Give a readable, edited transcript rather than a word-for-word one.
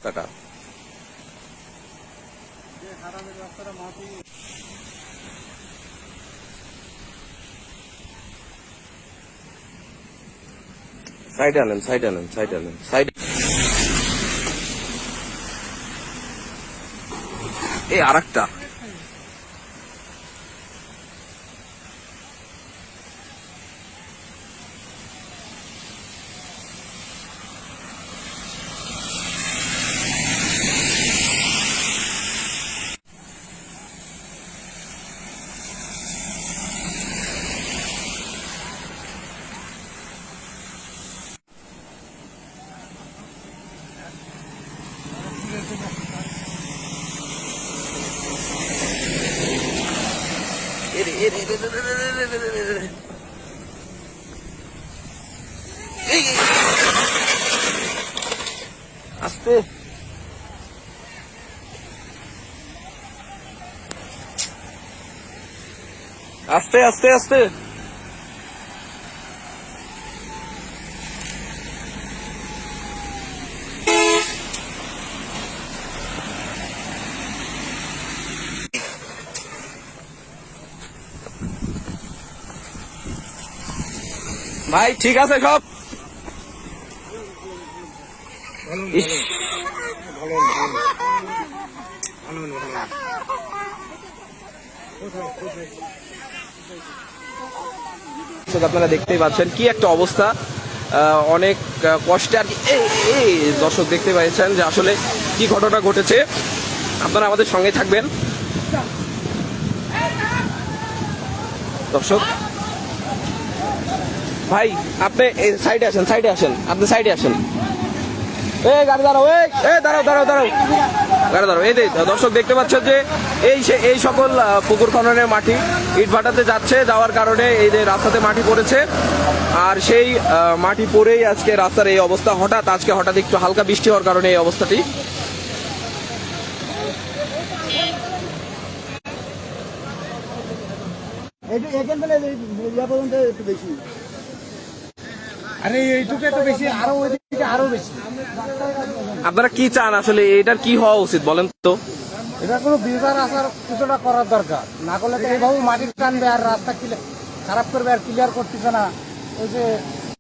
Tata. Side আনেন, side আনেন, side আনেন, সাইড। এই আর একটা আস্তে আস্তে আস্তে আস্তে। ভাই ঠিক আছে সব। আপনারা দেখতেই পাচ্ছেন কি একটা অবস্থা, অনেক কষ্টে আর কি। এই দর্শক দেখতে পাচ্ছেন যে আসলে কি ঘটনা ঘটেছে, আপনারা আমাদের সঙ্গে থাকবেন দর্শক। ভাই আপনি সাইডে আসেন, সাইডে আসেন, আপনি সাইডে আসেন। এই গাড়ি দাঁড়াও, এই দাঁড়াও দাঁড়াও দাঁড়াও গাড়ি দাঁড়াও। এই দর্শক দেখতে পাচ্ছেন যে এই সকল পুকুর খননের মাটি ইট ভাটাতে যাচ্ছে, যাওয়ার কারণে এই যে রাস্তাতে মাটি পড়েছে, আর সেই মাটি পড়েই আজকে রাস্তার এই অবস্থা। হঠাৎ একটু হালকা বৃষ্টি হওয়ার কারণে এই অবস্থাটি। আপনারা কি চান আসলে, এটার কি হওয়া উচিত বলেন তো? এটা কোনো বিচার আসার কিছুটা করার দরকার, না করলে তো এইভাবে মাটির টানবে আর রাস্তা খারাপ করবে আর ক্লিয়ার করতেছে না। ওই যে